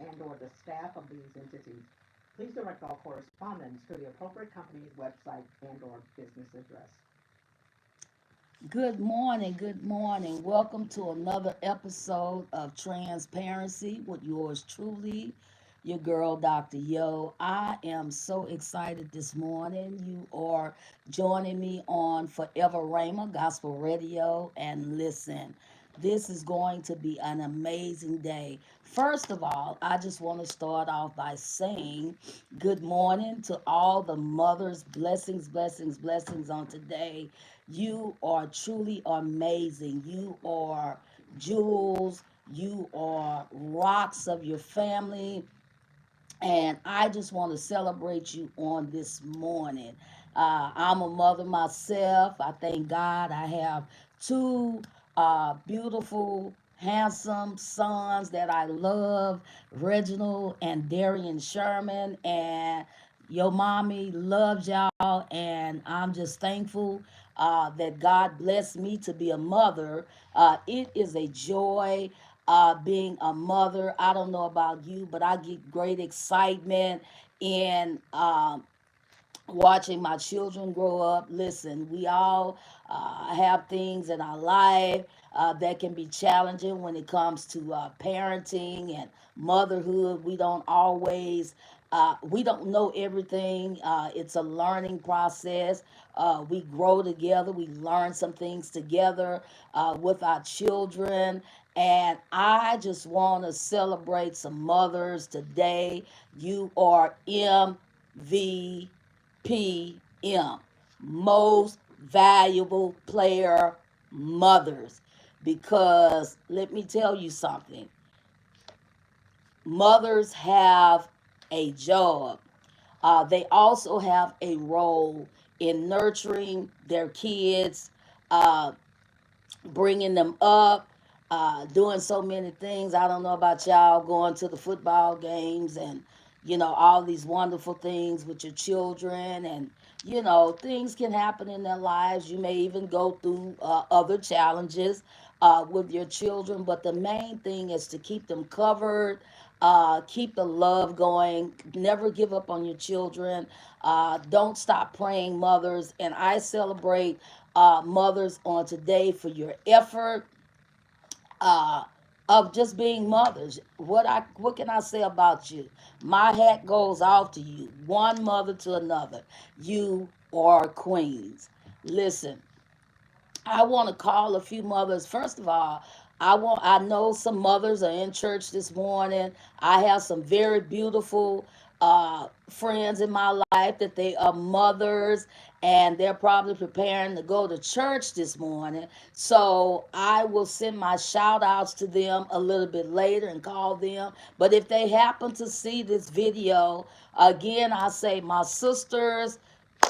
and/or the staff of these entities, please direct all correspondence to the appropriate company's website and/or business address. Good morning, good morning. Welcome to another episode of Transparency with yours truly, your girl, Dr. Yo. I am so excited this morning. You are joining me on Forever Rhema Gospel Radio. And listen, this is going to be an amazing day. First of all, I just want to start off by saying good morning to all the mothers. Blessings, blessings, blessings on today. You are truly amazing. You are jewels. You are rocks of your family. And I just want to celebrate you on this morning. I'm a mother myself. I thank God I have two beautiful, handsome sons that I love, Reginald and Darian Sherman. And your mommy loves y'all, and I'm just thankful that God blessed me to be a mother. It is a joy being a mother. I don't know about you, but I get great excitement in watching my children grow up. Listen, we all have things in our life that can be challenging when it comes to parenting and motherhood. We don't know everything. It's a learning process. We grow together. We learn some things together with our children. And I just want to celebrate some mothers today. You are MVP, most valuable player mothers. Because let me tell you something, mothers have a job. They also have a role in nurturing their kids, uh, bringing them up, doing so many things. I don't know about y'all going to the football games and, all these wonderful things with your children. And, things can happen in their lives. You may even go through other challenges with your children. But the main thing is to keep them covered. Keep the love going. Never give up on your children. Don't stop praying, mothers. And I celebrate mothers on today for your effort uh, of just being mothers. What can I say about you? My hat goes off to you, one mother to another. You are queens. Listen, I want to call a few mothers. First of all, I know some mothers are in church this morning. I have some very beautiful friends in my life that they are mothers, and they're probably preparing to go to church this morning. So I will send my shout outs to them a little bit later and call them. But if they happen to see this video, again, I say, my sisters,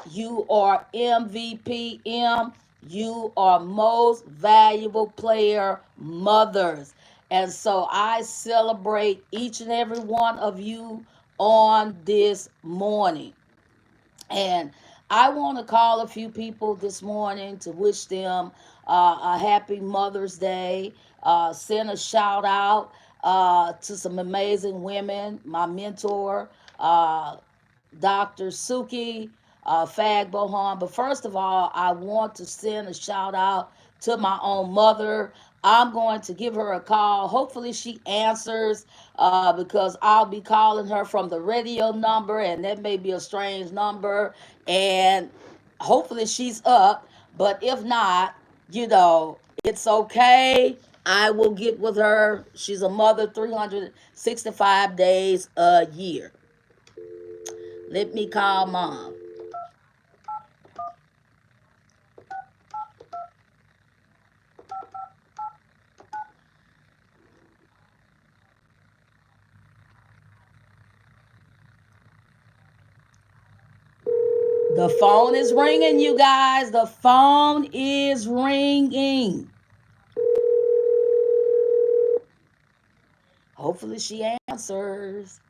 you are MVP. You are most valuable player mothers. And so I celebrate each and every one of you on this morning. And I want to call a few people this morning to wish them a happy Mother's Day. Send a shout out to some amazing women. My mentor, Dr. Suki Fag Bohan. But first of all, I want to send a shout out to my own mother. I'm going to give her a call. Hopefully, she answers because I'll be calling her from the radio number, and that may be a strange number. And hopefully, she's up. But if not, it's okay. I will get with her. She's a mother 365 days a year. Let me call mom. The phone is ringing, you guys. The phone is ringing. Hopefully she answers.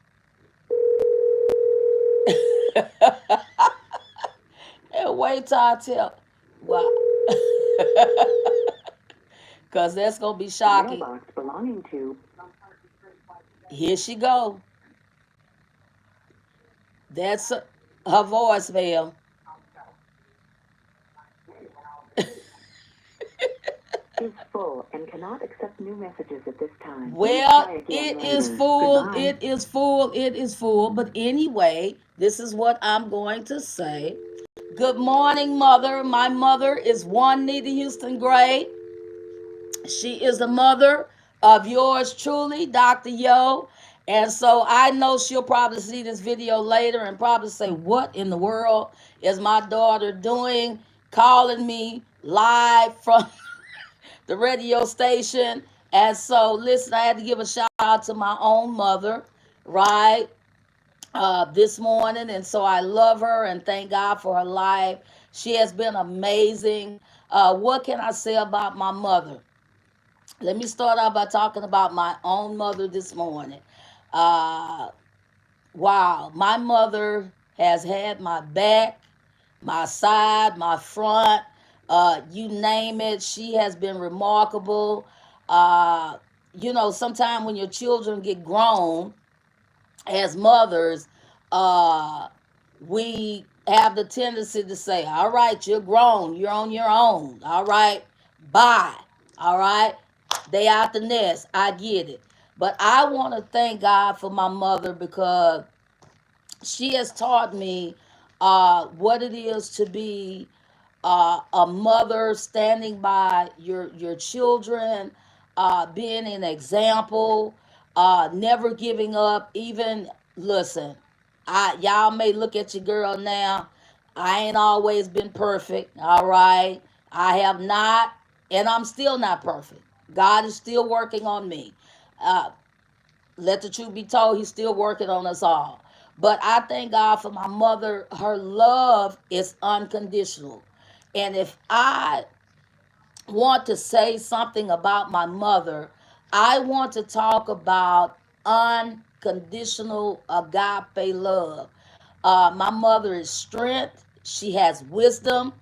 And wait till I tell. Wow. Because that's going to be shocking. Mailbox belonging to Here she go. That's her voicemail. Is full and cannot accept new messages at this time. Please Well, try again it later. is full. Goodbye. It is full. It is full. But anyway, this is what I'm going to say. Good morning, mother. My mother is Juanita Houston Gray. She is the mother of yours truly, Dr. Yo. And so I know she'll probably see this video later and probably say, what in the world is my daughter doing? Calling me live from the radio station. And so, listen, I had to give a shout out to my own mother, right? This morning. And so I love her and thank God for her life. She has been amazing. What can I say about my mother? Let me start out by talking about my own mother this morning. Uh, wow, my mother has had my back, my side, my front, you name it. She has been remarkable. Uh, sometimes when your children get grown as mothers, uh, we have the tendency to say, all right, you're grown, you're on your own. All right, bye. All right, they out the nest. I get it. But I want to thank God for my mother because she has taught me what it is to be a mother, standing by your children, being an example, never giving up. Even listen, y'all may look at your girl now. I ain't always been perfect. All right, I have not, and I'm still not perfect. God is still working on me. Uh, let the truth be told, he's still working on us all. But I thank God for my mother. Her love is unconditional. And if I want to say something about my mother, I want to talk about unconditional agape love. My mother is strength. She has wisdom.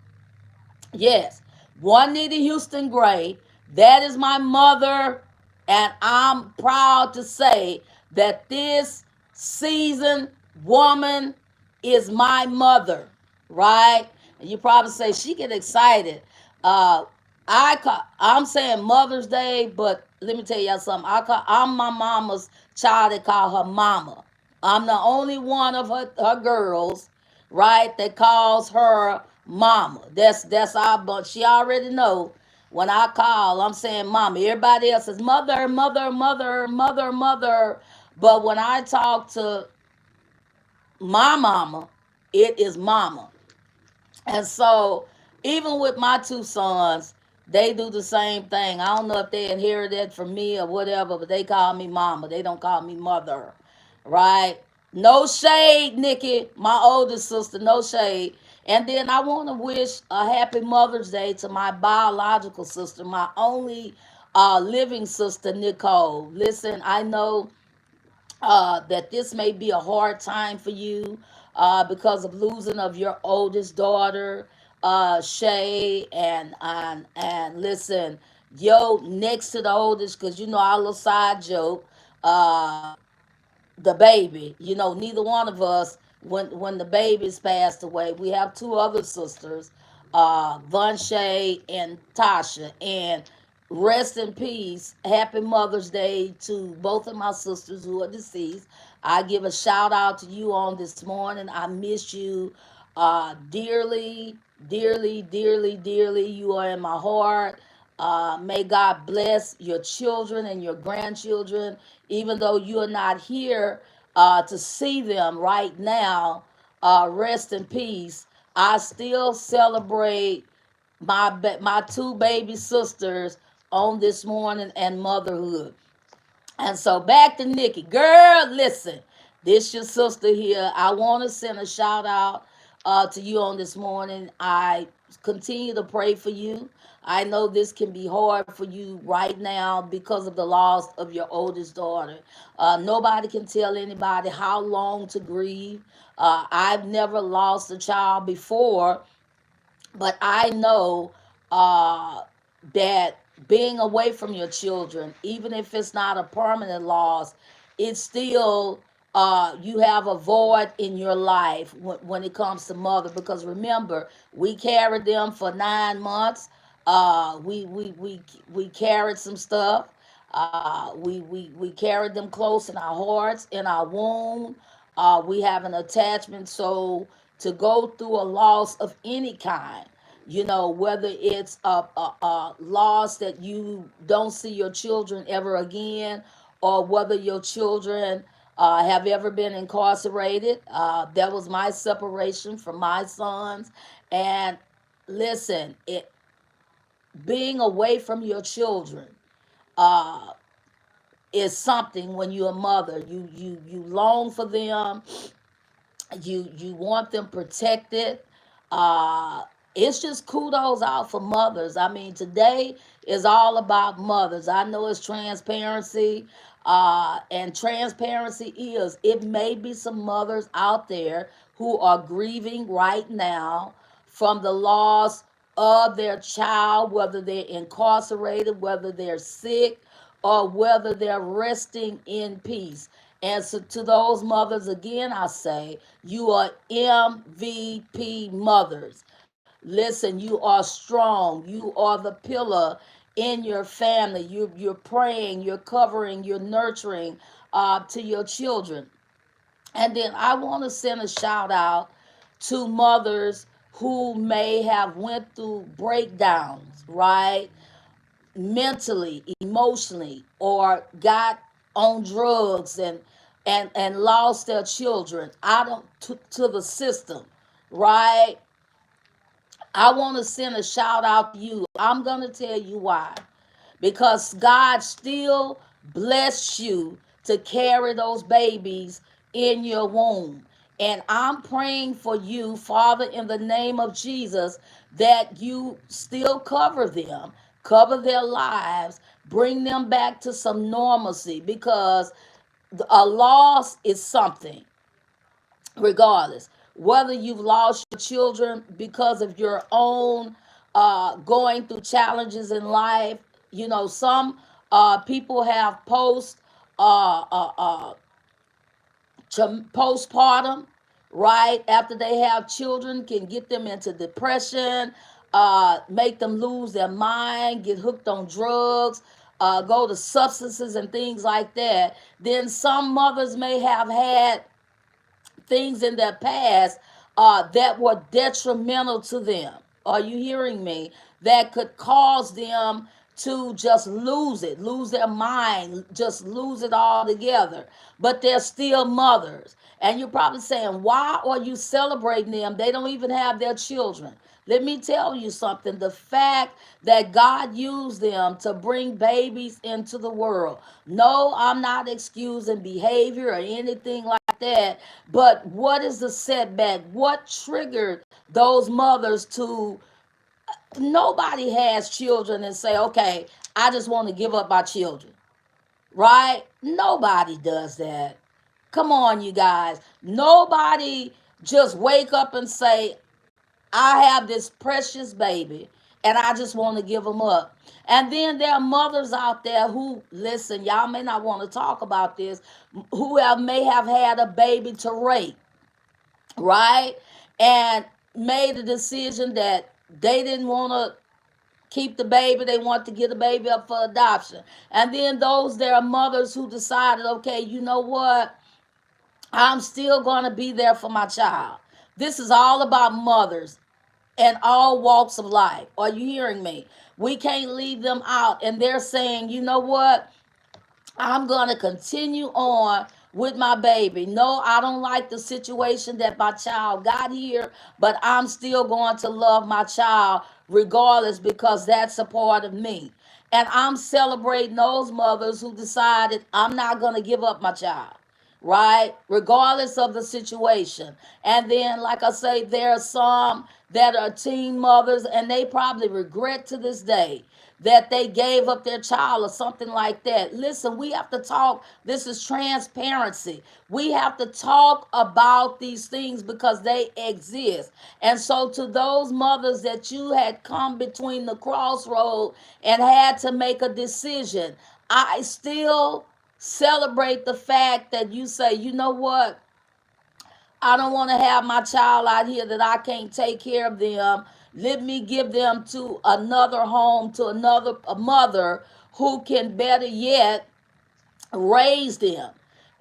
Yes, Juanita Houston Gray. That is my mother, and I'm proud to say that this seasoned woman is my mother, right? And you probably say she get excited. Uh, I'm saying Mother's Day, but let me tell y'all something. I'm my mama's child. They call her mama. I'm the only one of her girls, right, that calls her mama. That's our bunch. She already know when I call, I'm saying mama. Everybody else is mother, mother, mother, mother, mother. But when I talk to my mama, it is mama. And so, even with my two sons, they do the same thing. I don't know if they inherited from me or whatever, but they call me mama. They don't call me mother, right? No shade, Nikki, my oldest sister, no shade. And then I want to wish a happy Mother's Day to my biological sister, my only living sister, Nicole. Listen, I know that this may be a hard time for you because of losing of your oldest daughter, Shay, and listen, yo, next to the oldest, because you know our little side joke, uh, the baby. You know, neither one of us, when the babies passed away, we have two other sisters, Von Shay and Tasha, and rest in peace. Happy Mother's Day to both of my sisters who are deceased. I give a shout out to you on this morning. I miss you dearly, dearly, dearly, dearly. You are in my heart. May God bless your children and your grandchildren, even though you are not here to see them right now. Rest in peace. I still celebrate my two baby sisters on this morning and motherhood. And so back to Nikki. Girl, listen. This your sister here. I want to send a shout out to you on this morning. I continue to pray for you. I know this can be hard for you right now because of the loss of your oldest daughter. Nobody can tell anybody how long to grieve. I've never lost a child before, but I know that being away from your children, even if it's not a permanent loss, it's still you have a void in your life when it comes to mother, because remember, we carried them for 9 months. We carried some stuff. We carried them close in our hearts, in our womb. We have an attachment. So to go through a loss of any kind, whether it's a loss that you don't see your children ever again, or whether your children have ever been incarcerated. That was my separation from my sons. And listen, being away from your children uh, is something. When you're a mother, you long for them, you want them protected. uh it's just kudos out for mothers. I mean, today is all about mothers. I know it's transparency, and transparency is, it may be some mothers out there who are grieving right now from the loss of their child, whether they're incarcerated, whether they're sick, or whether they're resting in peace. And so to those mothers, again, I say, you are MVP mothers. Listen, you are strong. You are the pillar in your family. You're praying, you're covering, you're nurturing to your children. And then I want to send a shout out to mothers who may have went through breakdowns, right? Mentally, emotionally, or got on drugs and lost their children out to the system, right? I want to send a shout out to you. I'm going to tell you why. Because God still blessed you to carry those babies in your womb. And I'm praying for you, Father, in the name of Jesus, that you still cover them, cover their lives, bring them back to some normalcy, because a loss is something, regardless. Whether you've lost your children because of your own going through challenges in life, some people have uh, uh, uh, postpartum, right? After they have children, can get them into depression, make them lose their mind, get hooked on drugs, go to substances and things like that. Then some mothers may have had things in their past that were detrimental to them. Are you hearing me? That could cause them to just lose it, lose their mind, just lose it all together. But they're still mothers. And you're probably saying, why are you celebrating them? They don't even have their children. Let me tell you something. The fact that God used them to bring babies into the world. No, I'm not excusing behavior or anything like that. But what is the setback? What triggered those mothers to? Nobody has children and say, okay, I just want to give up my children, right? Nobody does that. Come on, you guys. Nobody just wake up and say, I have this precious baby and I just want to give them up. And then there are mothers out there who, listen, y'all may not want to talk about this, who may have had a baby to rape, right? And made a decision that they didn't want to keep the baby, they want to get the baby up for adoption. And then there are mothers who decided, okay, you know what? I'm still going to be there for my child. This is all about mothers and all walks of life. Are you hearing me? We can't leave them out. And they're saying, you know what? I'm going to continue on with my baby. No, I don't like the situation that my child got here, but I'm still going to love my child regardless, because that's a part of me. And I'm celebrating those mothers who decided, I'm not going to give up my child, right? Regardless of the situation. And then, like I say, there are some that are teen mothers and they probably regret to this day that they gave up their child or something like that. Listen, we have to talk. This is transparency. We have to talk about these things because they exist. And so to those mothers that you had come between the crossroad and had to make a decision, I still Celebrate the fact that you say, you know what? I don't want to have my child out here that I can't take care of them. Let me give them to another home, to another a mother who can better yet raise them.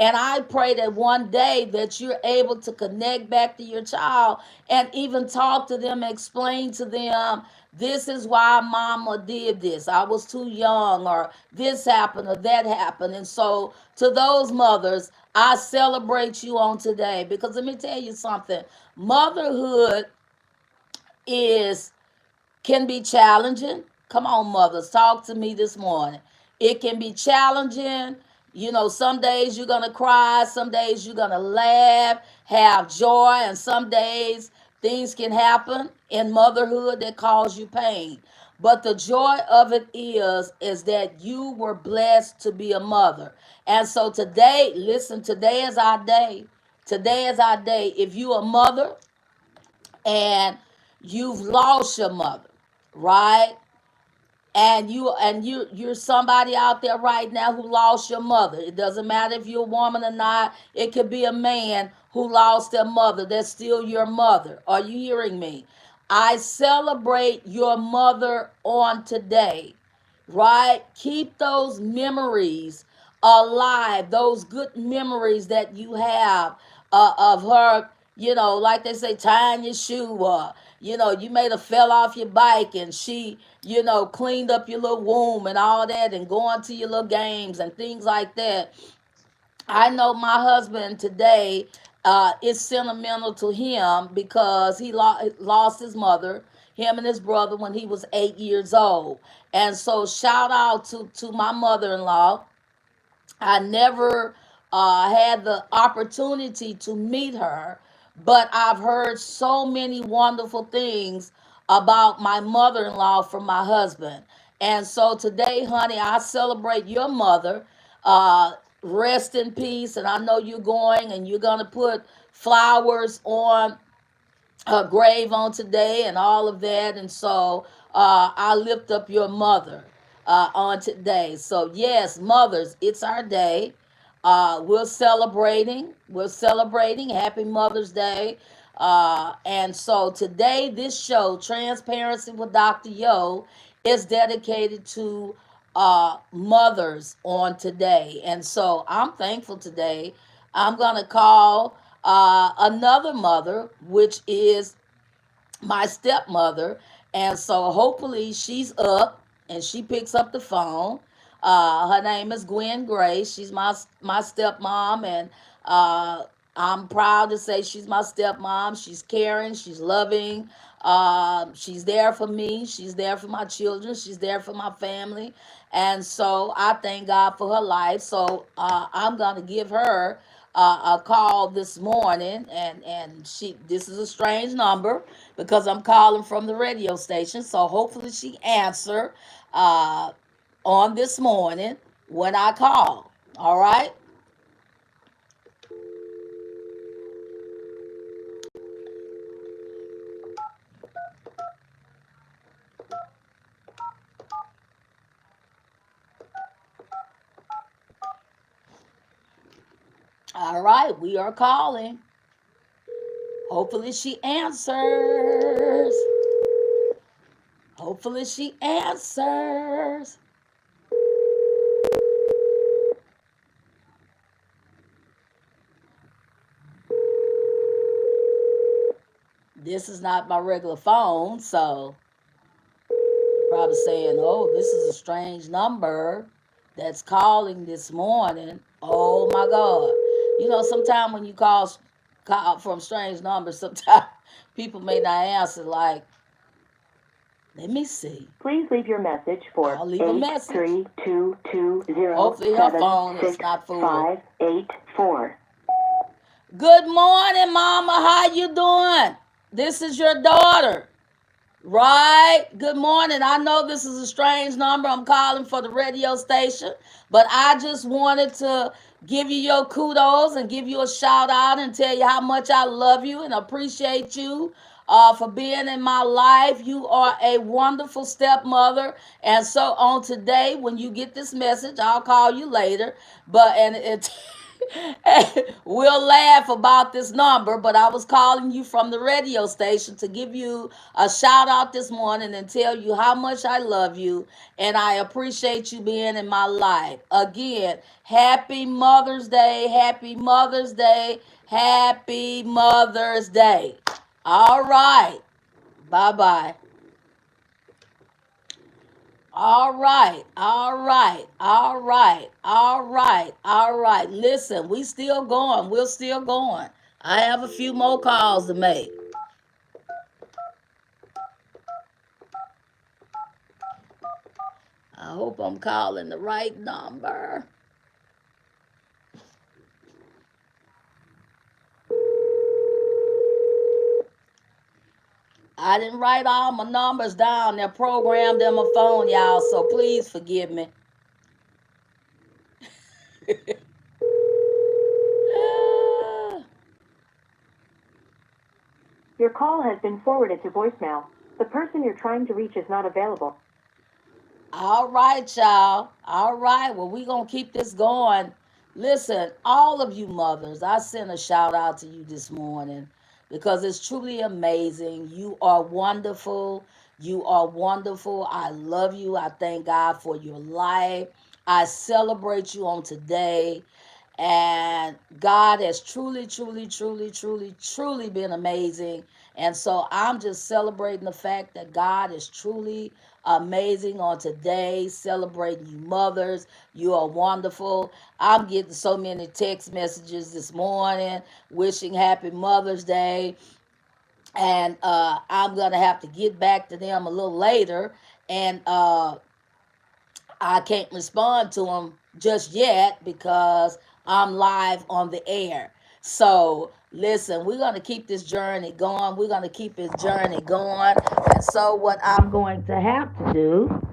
And I pray that one day that you're able to connect back to your child and even talk to them, explain to them, this is why mama did this. I was too young, or this happened, or that happened. And so to those mothers, I celebrate you on today, because let me tell you something. Motherhood is can be challenging. Come on, mothers, talk to me this morning. It can be challenging. You know, some days you're going to cry, some days you're going to laugh, have joy, and some days things can happen in motherhood that cause you pain. But the joy of it is that you were blessed to be a mother. And so today, listen, today is our day. Today is our day. If you a mother and you've lost your mother, right? And you're somebody out there right now who lost your mother. It doesn't matter if you're a woman or not. It could be a man who lost their mother. That's still your mother. Are you hearing me? I celebrate your mother on today, right? Keep those memories alive, those good memories that you have of her, like they say, tying your shoe, or you may have fell off your bike and she, cleaned up your little womb and all that, and going to your little games and things like that. I know my husband today is sentimental to him because he lost his mother, him and his brother, when he was 8 years old. And so shout out to my mother-in-law. I never had the opportunity to meet her, but I've heard so many wonderful things about my mother in law from my husband. And so today, honey, I celebrate your mother. Uh, Rest in peace. And I know you're going and you're going to put flowers on her grave on today and all of that. And so I lift up your mother on today. So, yes, mothers, it's our day. We're celebrating. We're celebrating. Happy Mother's Day. And so today, this show, Transparency with Dr. Yo, is dedicated to mothers on today. And so I'm thankful today. I'm going to call another mother, which is my stepmother. And so hopefully she's up and she picks up the phone. Her name is Gwen Gray. She's my stepmom, and I'm proud to say she's my stepmom. She's caring, she's loving, she's there for me, she's there for my children, she's there for my family. And so I thank God for her life. So I'm gonna give her a call this morning, and this is a strange number because I'm calling from the radio station. So hopefully she answer on this morning when I call. All right. All right, we are calling. Hopefully she answers. Hopefully she answers. This is not my regular phone, so you're probably saying, oh, this is a strange number that's calling this morning. Oh my God. Sometimes when you call from strange numbers, sometimes people may not answer. Like, let me see. Please leave your message for I'll leave a message. 83220 Hopefully her phone is not full. 584. Good morning, Mama. How you doing? This is your daughter. Right? Good morning. I know this is a strange number. I'm calling for the radio station, but I just wanted to give you your kudos and give you a shout out and tell you how much I love you and appreciate you for being in my life. You are a wonderful stepmother. And so on today, when you get this message, I'll call you later. But and it we'll laugh about this number, but I was calling you from the radio station to give you a shout out this morning and tell you how much I love you and I appreciate you being in my life. Again, happy Mother's Day, happy Mother's Day, happy Mother's Day. All right. Bye bye. All right, all right, all right, all right, all right. Listen, we still going. We're still going. I have a few more calls to make. I hope I'm calling the right number. I didn't write all my numbers down. They're programmed in my phone, y'all, so please forgive me. Your call has been forwarded to voicemail. The person you're trying to reach is not available. All right, y'all. All right. Well, we're going to keep this going. Listen, all of you mothers, I send a shout out to you this morning because it's truly amazing. You are wonderful. You are wonderful. I love you. I thank God for your life. I celebrate you on today. And God has truly, truly, truly, truly, truly been amazing. And so I'm just celebrating the fact that God is truly amazing on today, celebrating you mothers. You are wonderful. I'm getting so many text messages this morning wishing happy Mother's Day. And I'm going to have to get back to them a little later. And I can't respond to them just yet because I'm live on the air. So listen, we're going to keep this journey going. We're going to keep this journey going. And so what I'm going to have to do